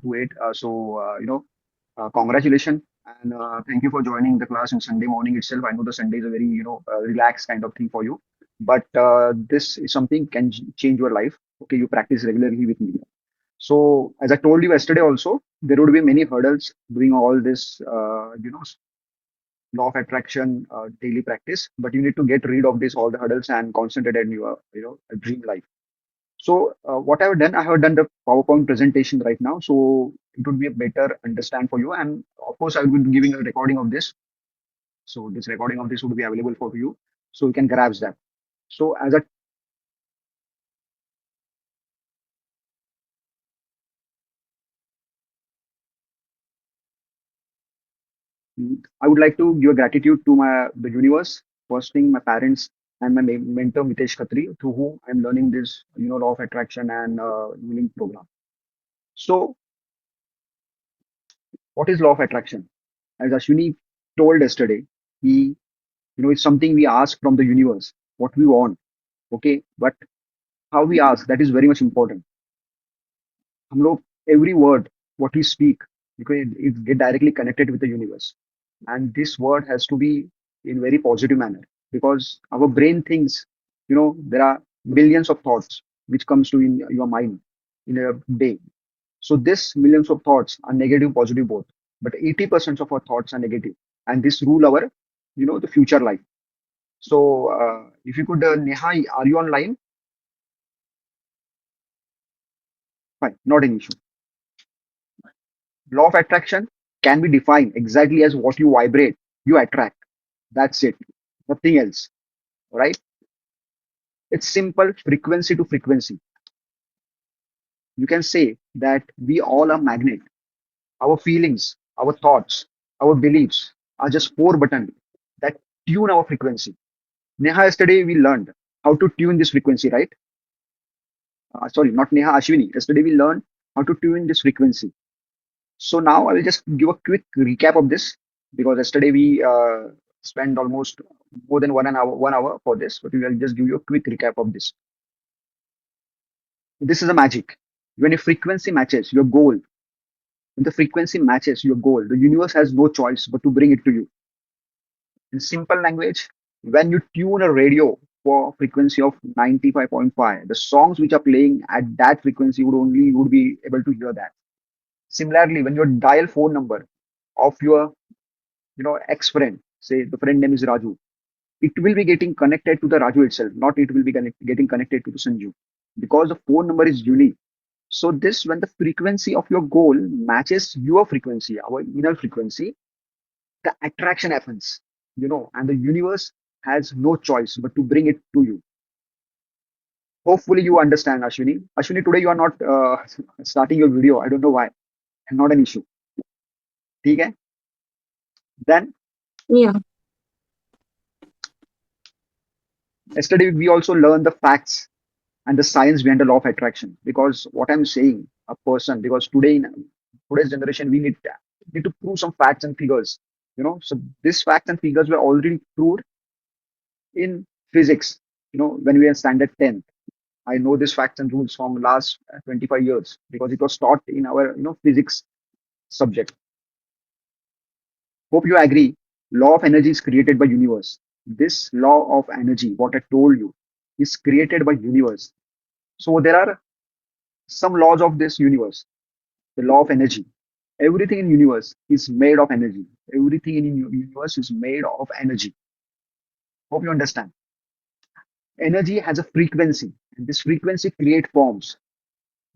to it. Congratulations and thank you for joining the class on Sunday morning itself. I know the Sunday is a very relaxed kind of thing for you, but this is something can change your life. Okay, you practice regularly with me. So as I told you yesterday, also there would be many hurdles doing all this. Law of attraction daily practice, but you need to get rid of this all the hurdles and concentrate on your dream life. So what I've done, I have done the PowerPoint presentation right now, so it would be a better understand for you. And of course, I will be giving a recording of this. So this recording of this would be available for you, so you can grab that. So I would like to give a gratitude to the universe, first thing my parents and my mentor Mitesh Khatri, through whom I'm learning this law of attraction and healing program. So what is law of attraction? As Ashwini told yesterday, he it's something we ask from the universe what we want. Okay, but how we ask, that is very much important. हम लोग every word what we speak, because it get directly connected with the universe, and this word has to be in very positive manner, because our brain thinks, there are millions of thoughts which comes to in your mind in a day. So this millions of thoughts are negative, positive both, but 80% of our thoughts are negative, and this rule our the future life. So if you could, Neha, are you online? Fine, not an issue. Law of attraction can be defined exactly as what you vibrate, you attract. That's it. Nothing else. Right? It's simple, frequency to frequency. You can say that we all are magnet. Our feelings, our thoughts, our beliefs are just four buttons that tune our frequency. Neha, yesterday we learned how to tune this frequency, right? Sorry, not Neha, Ashwini. Yesterday we learned how to tune this frequency. So now I will just give a quick recap of this, because yesterday we spent almost more than 1 hour for this, but we will just give you a quick recap of this. This is a magic. When a frequency matches your goal, when the frequency matches your goal, the universe has no choice but to bring it to you. In simple language, when you tune a radio for frequency of 95.5, the songs which are playing at that frequency would be able to hear that. Similarly, when you dial phone number of your ex-friend, say the friend name is Raju, it will be getting connected to the Raju itself, not it will be getting connected to the Sanju, because the phone number is unique. So this, when the frequency of your goal matches your frequency, our inner frequency, the attraction happens, and the universe has no choice but to bring it to you. Hopefully you understand, Ashwini. Ashwini, today you are not starting your video. I don't know why. Not an issue. Okay. Then Yeah, yesterday we also learned the facts and the science behind the law of attraction. Because what I'm saying, a person, because today in today's generation we need to prove some facts and figures. So these facts and figures were already proved in physics. When we are standard 10, I know these facts and rules from last 25 years, because it was taught in our physics subject. Hope you agree. Law of energy is created by universe. This law of energy, what I told you, is created by universe. So there are some laws of this universe. The law of energy. Everything in universe is made of energy. Everything in universe is made of energy. Hope you understand. Energy has a frequency, and this frequency create forms.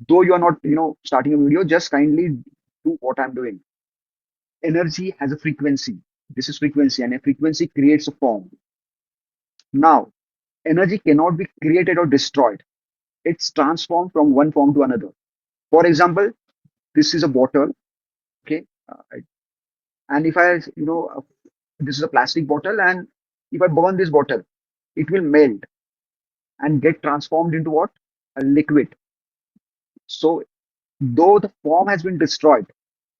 Though you are not, starting a video, just kindly do what I'm doing. Energy has a frequency. This is frequency, and a frequency creates a form. Now, energy cannot be created or destroyed. It's transformed from one form to another. For example, this is a bottle. Okay, and if I, this is a plastic bottle, and if I burn this bottle, it will melt and get transformed into what? A liquid. So though the form has been destroyed,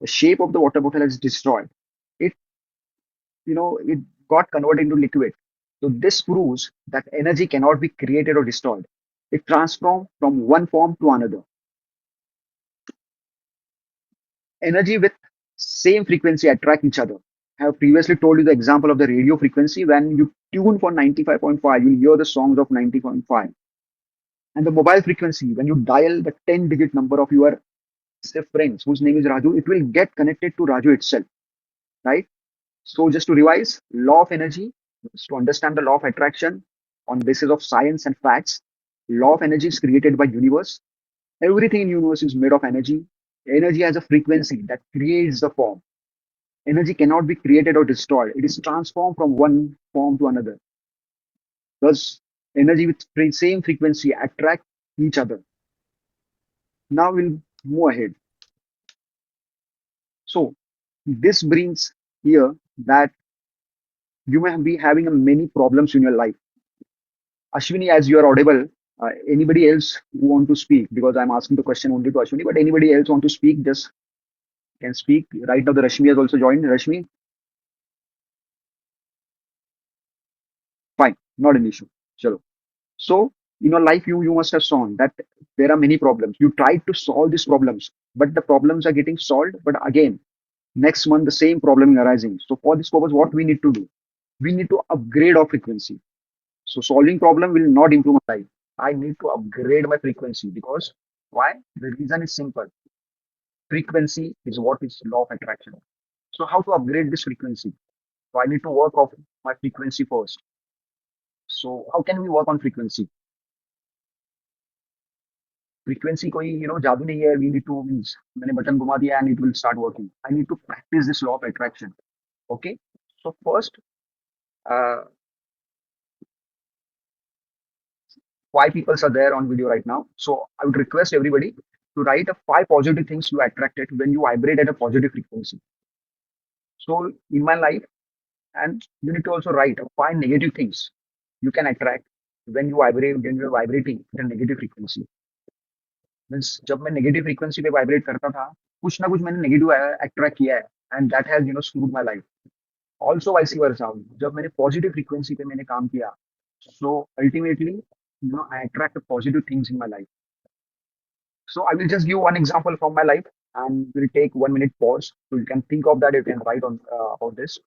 the shape of the water bottle is destroyed. It, it got converted into liquid. So this proves that energy cannot be created or destroyed. It transforms from one form to another. Energy with same frequency attract each other. I have previously told you the example of the radio frequency. When you tune for 95.5, you hear the songs of 90.5. And the mobile frequency, when you dial the 10-digit number of your, say, friends whose name is Raju, it will get connected to Raju itself, right? So just to revise, law of energy, is to understand the law of attraction on basis of science and facts. Law of energy is created by universe. Everything in universe is made of energy. Energy has a frequency that creates the form. Energy cannot be created or destroyed. It is transformed from one form to another. Thus, energy with same frequency attract each other. Now we'll move ahead. So this brings here that you may be having many problems in your life. Ashwini, as you are audible, anybody else who want to speak? Because I'm asking the question only to Ashwini, but anybody else want to speak, just can speak. Right now, the Rashmi has also joined. Rashmi, fine, not an issue. Chalo. So in your life, you must have shown that there are many problems. You tried to solve these problems, but the problems are getting solved. But again, next month the same problem is arising. So for this purpose, what we need to do? We need to upgrade our frequency. So solving problem will not improve my life. I need to upgrade my frequency because why? The reason is simple. Frequency is what is law of attraction. So how to upgrade this frequency? So I need to work off my frequency first. So how can we work on frequency? Frequency कोई जादू नहीं है. We need to means मैंने button घुमा दिया and it will start working. I need to practice this law of attraction. Okay. So first, uh, five people are there on video right now. So I would request everybody to write a five positive things you attracted when you vibrate at a positive frequency. So in my life, and you need to also write five negative things you can attract when you're vibrating at a negative frequency. Means जब मैं negative frequency पे vibrate करता था, कुछ ना कुछ मैंने negative attract किया है, and that has screwed my life. Also vice versa, जब मैंने positive frequency पे मैंने काम किया, so ultimately I attract the positive things in my life. So I will just give one example from my life and we'll take 1 minute pause so you can think of that. You can write on about this.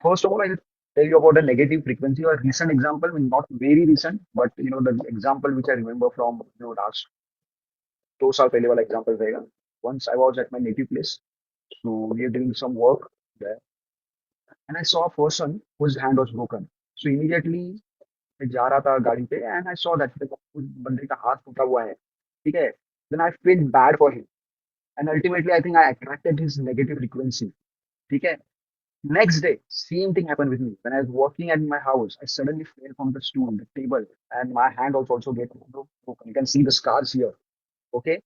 First of all, I'll tell you about a negative frequency or recent example. I mean, not very recent, but the example which I remember from last 2 साल पहले वाला example रहेगा. Once I was at my native place, so we were doing some work there, and I saw a person whose hand was broken. So immediately मैं जा रहा था गाड़ी पे and I saw that उस बंदे का हाथ टूटा हुआ है. ठीक है. Then I felt bad for him. And ultimately, I think I attracted his negative frequency. Okay. Next day, same thing happened with me. When I was working at my house, I suddenly fell from the stool, the table, and my hand was also get broken. You can see the scars here. Okay.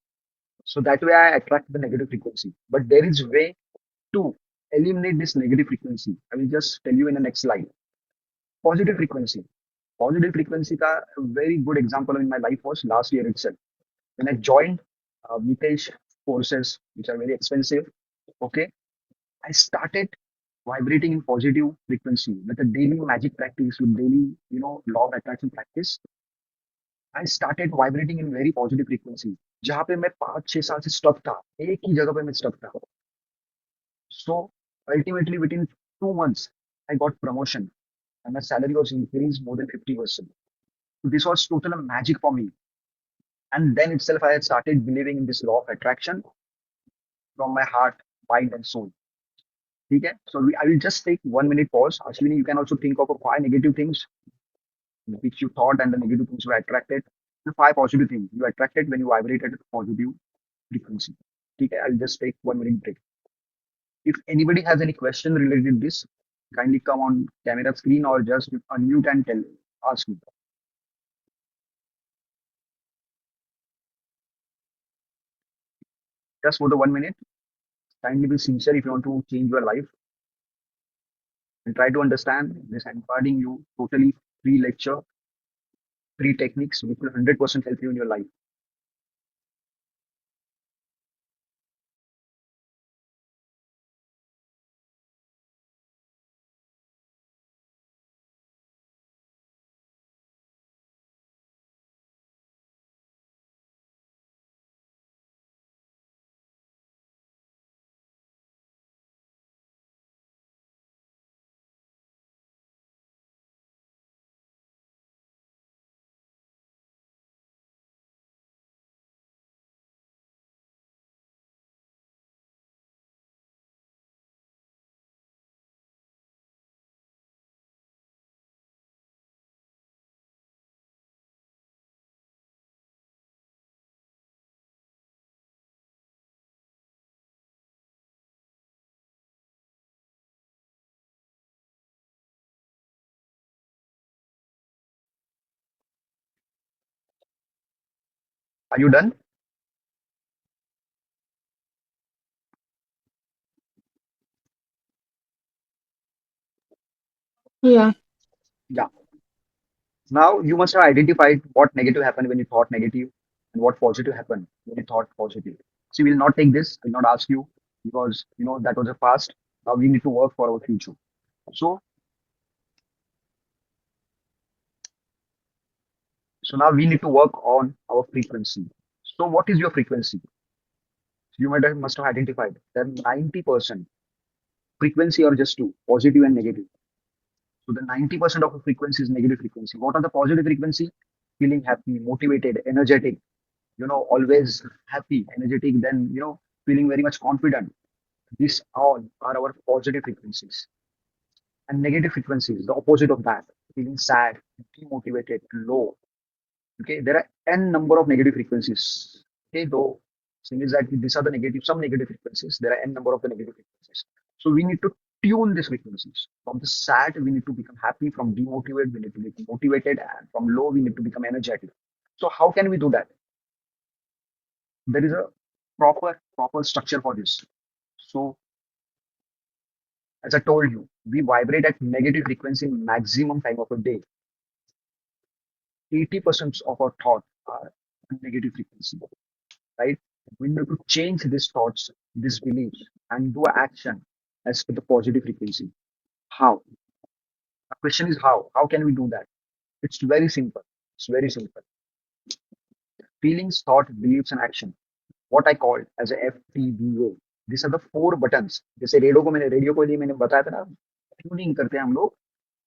So that way I attract the negative frequency. But there is way to eliminate this negative frequency. I will just tell you in the next slide. Positive frequency. Positive frequency ka a very good example in my life was last year itself. When I joined Mitesh courses, which are very expensive. Okay. I started vibrating in positive frequency with a daily magic practice, with daily, law of attraction practice. I started vibrating in very positive frequency. जहाँ पे मैं 5-6 साल से stuck था, एक ही जगह पे मैं stuck था. So ultimately, within 2 months, I got promotion and my salary was increased more than 50%. So this was total magic for me. And then itself, I had started believing in this law of attraction from my heart, mind, and soul. Okay, so I will just take 1 minute pause. Ashwini, you can also think of five negative things which you thought and the negative things you attracted. The five positive things you attracted when you vibrated at a positive frequency. Okay, I'll just take 1 minute break. If anybody has any question related to this, kindly come on camera screen or just unmute and ask me. Just for the 1 minute, kindly be sincere if you want to change your life and try to understand this. I'm imparting you totally free lecture, free techniques which will 100% help you in your life. Are you done? Yeah. Yeah. Now you must have identified what negative happened when you thought negative and what positive happened when you thought positive. So we will not take this, will not ask you because that was the past. Now we need to work for our future. So so now we need to work on our frequency. So what is your frequency? You must have identified that 90% frequency are just two, positive and negative. So the 90% of the frequency is negative frequency. What are the positive frequency? Feeling happy, motivated, energetic, always happy, energetic, then, feeling very much confident. These all are our positive frequencies. And negative frequencies, the opposite of that, feeling sad, demotivated, low. Okay, there are n number of negative frequencies. Okay, though thing is that these are the negative, some negative frequencies. There are n number of the negative frequencies. So we need to tune these frequencies. From the sad, we need to become happy. From demotivated, we need to become motivated, and from low, we need to become energetic. So how can we do that? There is a proper structure for this. So as I told you, we vibrate at negative frequency maximum time of a day. 80% of our thoughts are negative frequency, right? We need to change these thoughts, these beliefs, and do action as per the positive frequency. How? The question is how? How can we do that? It's very simple. It's very simple. Feelings, thought, beliefs, and action. What I call as a FTBA. These are the four buttons. जैसे radio को लिए मैंने बताया था ना, tuning करते हैं हम लोग.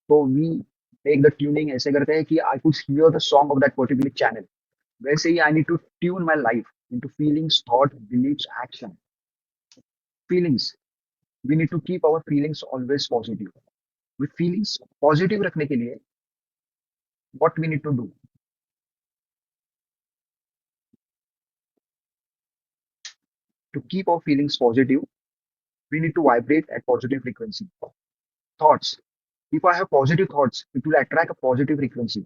तो we make the tuning ऐसे करते हैं कि I could hear the song of that particular channel. वैसे ही I need to tune my life into feelings, thought, beliefs, action. Feelings. We need to keep our feelings always positive. With feelings positive रखने के लिए what we need to do? To keep our feelings positive, we need to vibrate at positive frequency. Thoughts. If I have positive thoughts, it will attract a positive frequency,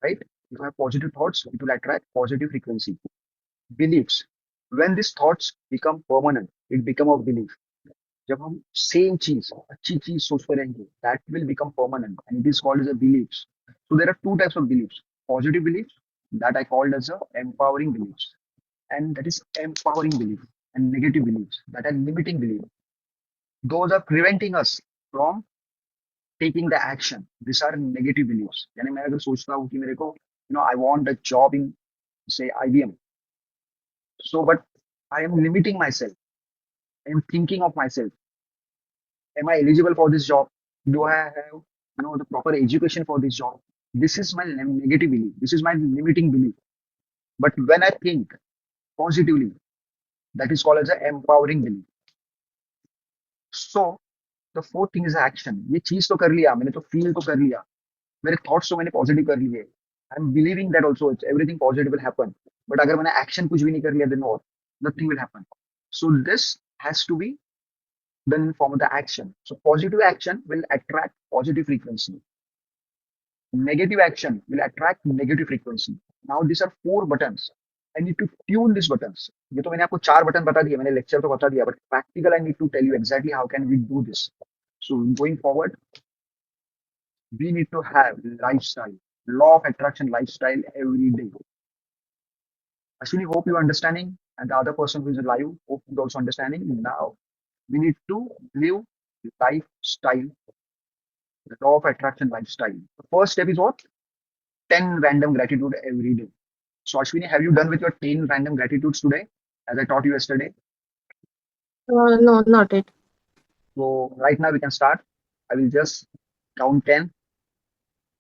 right? If I have positive thoughts, it will attract positive frequency. Beliefs. When these thoughts become permanent, it become a belief. जब हम same चीज अच्छी चीज सोचते रहेंगे that will become permanent and it is called as a beliefs. So there are two types of beliefs: positive beliefs that I called as a empowering beliefs, and that is empowering belief, and negative beliefs that are limiting belief. Those are preventing us from taking the action. These are negative beliefs. यानी मैं अगर सोचता हूँ कि मेरे को I want a job in say IBM, so but I am limiting myself. I am thinking of myself, am I eligible for this job? Do I have the proper education for this job? This is my negative belief. This is my limiting belief. But when I think positively, that is called as an empowering belief. So the fourth thing is action. ये चीज तो कर लिया मैंने, तो feel तो कर लिया, मेरे थॉट्स तो मैंने पॉजिटिव कर लिए. I am believing that also everything positive will happen. But अगर मैंने एक्शन कुछ भी नहीं कर लिया, देन और nothing will happen. So this has to be done in form of the action. So positive action will attract positive frequency. Negative action will attract negative frequency. Now these are four buttons. I need to tune these buttons. ये तो मैंने आपको चार button बता दिए, मैंने lecture तो बता दिया, but practical I need to tell you exactly how can we do this. So going forward, we need to have lifestyle, law of attraction lifestyle every day. Ashwini, hope you're understanding, and the other person who is live, hope is also understanding. Now we need to live lifestyle, the law of attraction lifestyle. The first step is what? 10 random gratitude every day. So, Ashwini, have you done with your 10 random gratitudes today, as I taught you yesterday? No, not it. So, right now we can start. I will just count 10,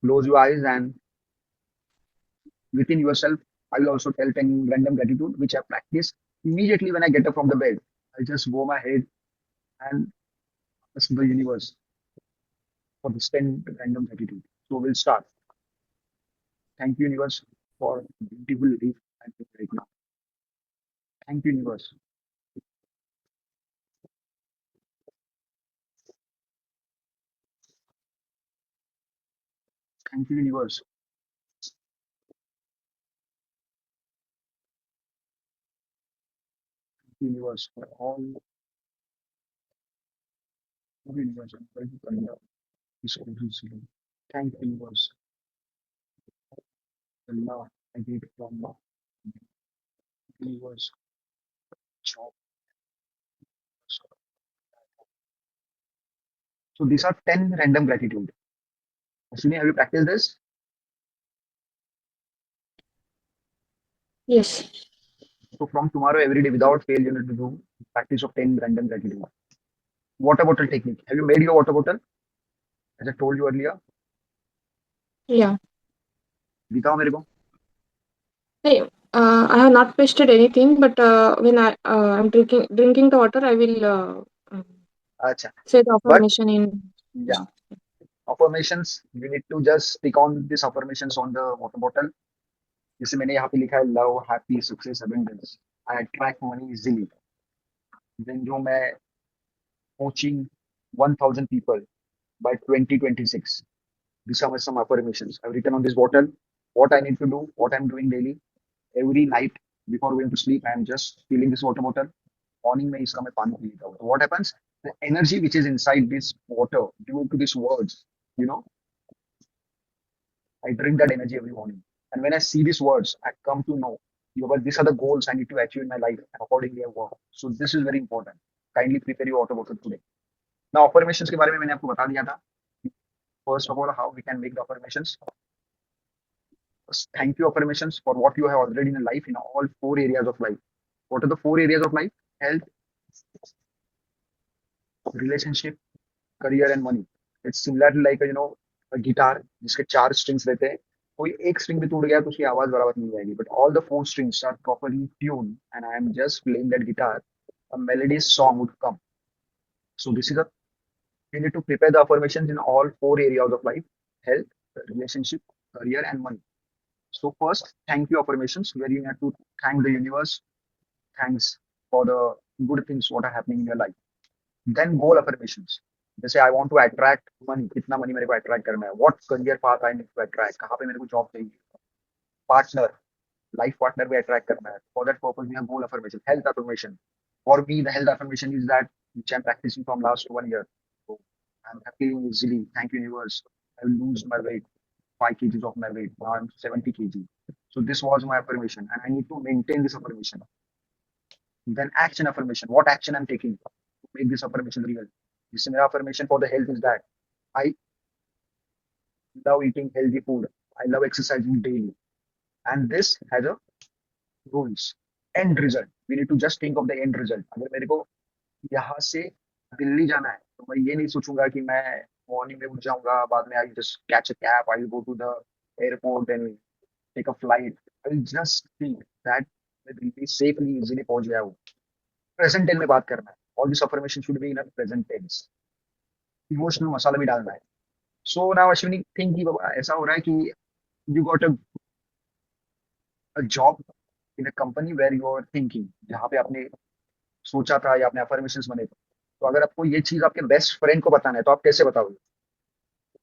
close your eyes, and within yourself, I will also tell 10 random gratitude, which I practice immediately when I get up from the bed. I just go my head and ask the universe for this 10 random gratitude. So, we'll start. Thank you, universe, for beautiful life I'm living right now. Thank you, universe. Thank you, universe, universe for all universe. I'm going to conduct this originally. Thank universe. The love I get from the universe. Job. So these are 10 random gratitude. Ashwini, have you practiced this? Yes. So from tomorrow, every day, without fail, you need to do practice of 10 random gratitude. Water bottle technique. Have you made your water bottle? As I told you earlier. Yeah. दिखाओ मेरे को. Hey, I have not pasted anything, but when I'm drinking the water, I will अच्छा. say the But affirmation in. yeah, affirmations. You need to just stick on these affirmations on the water bottle. जैसे मैंने यहाँ पे लिखा है love, happy, success, abundance. I attract money easily. Then जो मैं coaching 1,000 people by 2026. These are some affirmations. I've written on this bottle what I need to do, what I'm doing daily. Every night before going to sleep, I'm just filling this water bottle. Morning में इसका मैं पानी P लेता हूँ. So what happens? The energy which is inside this water due to these words, you know, I drink that energy every morning. And when I see these words, I come to know, but these are the goals I need to achieve in my life. And accordingly, I work. So this is very important. Kindly prepare your water bottle today. Now, affirmations के बारे में मैंने आपको बता दिया था. First of all, how we can make the affirmations. First, thank you affirmations for what you have already in life in all four areas of life. What are the four areas of life? Health, relationship, career and money. It's similar to like a guitar जिसके चार strings रहते हैं. कोई एक string भी टूट गया तो उसकी आवाज बराबर नहीं जाएगी. But all the four strings are properly tuned, and I am just playing that guitar. A melodious song would come. So this is a we need to prepare the affirmations in all four areas of life: health, relationship, career, and money. So first, thank you affirmations where you have to thank the universe. Thanks for the good things what are happening in your life. Then goal affirmations. जैसे I want to attract money, कितना money मेरे को attract करना है, what career path I need to attract, कहाँ पे मेरे को जॉब चाहिए, पार्टनर, लाइफ पार्टनर भी अट्रैक्ट करना है. For that purpose we have goal affirmation. Health affirmation, for me the health affirmation is that which I'm practicing from last 1 year. So I'm feeling easily. Thank you, universe. I will lose my weight, 5 kgs of my weight. Now I'm 70 kg. So this was my affirmation, and I need to maintain this affirmation. Then action affirmation. What action I'm taking to make this affirmation real? This affirmation for the health is that I love eating healthy food. I love exercising daily. And this has a rules. End result. We need to just think of the end result. अगर मेरे को यहाँ से दिल्ली जाना है तो मैं ये नहीं सोचूंगा कि मैं मॉर्निंग में उठ जाऊंगा, बाद में I just catch a cab, I go to the airport and take a flight. I just think that मैं दिल्ली सेफली इजीली पहुंच गया हूँ. प्रेजेंट टेंस में बात करना है. All this affirmation should be in a present tense. Emotional masala भी डालना है. सो नाउ अश्विनी थिंक कि बाबा ऐसा हो रहा है कि you got a job in a company where you are thinking, जहाँ पे आपने सोचा था या आपने अफर्मेशंस बने थे. तो अगर आपको ये चीज आपके बेस्ट फ्रेंड को बताना है तो आप कैसे बताओगे?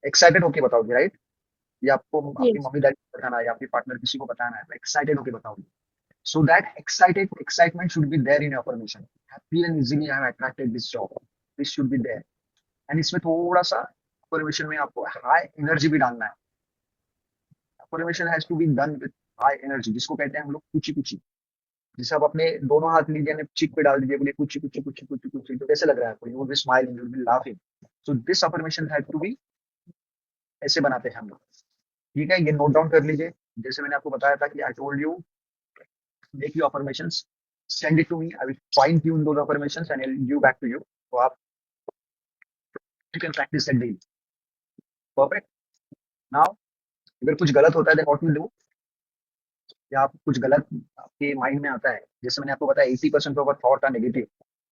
एक्साइटेड होके बताओगे, राइट? या आपको आपकी Yes. मम्मी डैडी को बताना है या आपके पार्टनर किसी को बताना है तो एक्साइटेड होके बताओगे. So that excitement should be there in your affirmation. Happy and easily I have attracted this job. This should be there. And इसमें थोड़ा सा अफर्मेशन में आपको हाई एनर्जी भी डालना है. Affirmation has to be done with high energy, जिसको कहते हैं हम लोग कुची कुची. जैसे आप अपने दोनों हाथ लीजिए ने चिक पे डाल दीजिए, बोलिए कुची कुची कुची कुची कुची, तो कैसे लग रहा है आपको? You will be smiling, you will be laughing. So this affirmation has to be ऐसे बनाते हैं हम लोग. ठीक है, ये नोट डाउन कर लीजिए. जैसे मैंने आपको बताया था कि I told you make you affirmations, send it to me, I will fine tune those affirmations and I will give back to you. तो आप you can practise that daily. Perfect. Now अगर कुछ गलत होता है देन व्हाट विल डू, या आप कुछ गलत आपके माइंड में आता है, जैसे मैंने आपको बताया 80% ऑफ थॉट आर नेगेटिव.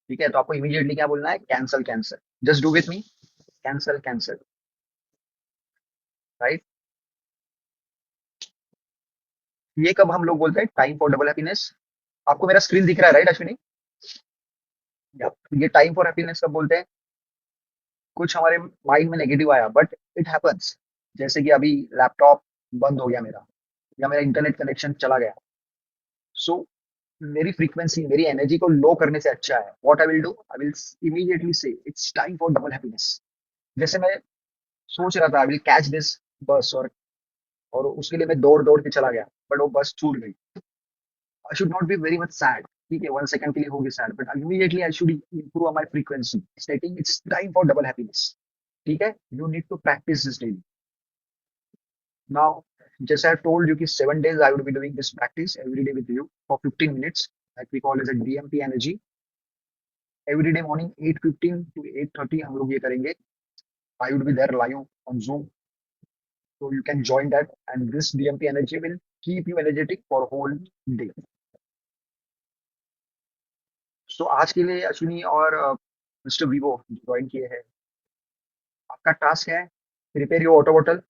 ठीक है, तो आपको इमीडिएटली क्या बोलना है? Cancel cancel. Just do with me, cancel cancel, right? ये कब हम लोग बोलते हैं टाइम फॉर डबल हैप्पीनेस. आपको मेरा स्क्रीन दिख रहा है, राइट अश्विनी? या ये टाइम फॉर हैप्पीनेस कब बोलते हैं? कुछ हमारे माइंड में नेगेटिव आया, बट इट हैपेंस. जैसे कि अभी लैपटॉप बंद हो गया मेरा, या मेरा इंटरनेट कनेक्शन चला गया. सो मेरी फ्रीक्वेंसी मेरी एनर्जी को लो करने से अच्छा है, what I will do, I will immediately से it's time for double happiness. जैसे मैं सोच रहा था आई विल कैच दिस बस, और उसके लिए मैं दौड़ दौड़ के चला गया, बट वो बस छूट गई। I should not be very much sad, ठीक है 1 सेकंड के लिए होगी sad, but immediately I should improve my frequency stating it's time for double happiness. ठीक है, you need to practise this daily. Now, जैसे आई टोल्ड यू कि 7 days I would be doing this practice every day with you for 15 minutes, like we call as a DMP energy, every day morning 8:15 to 8:30 हम लोग ये करेंगे। I would be there live on Zoom, so you can join that, and this DMP energy will keep you energetic for whole day. So आज के लिए अश्विनी और mister Vivo join किए हैं, आपका टास्क है prepare your water bottle.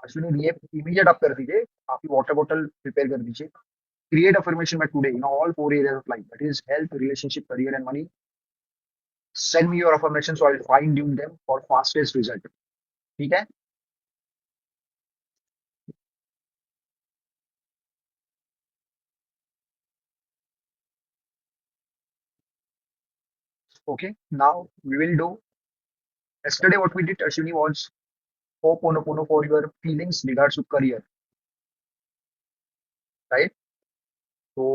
Ashwini ये immediate आप कर दीजिए, आपकी वाटर बॉटल प्रिपेयर कर दीजिए। Create affirmation by today in all 4 areas of life, that is health, relationship, career and money. Send me your affirmations so I'll fine tune them for fastest result. ठीक है, okay, now we will do, yesterday what we did Ashwini was Ho'oponopono for your feelings regards to career, right? So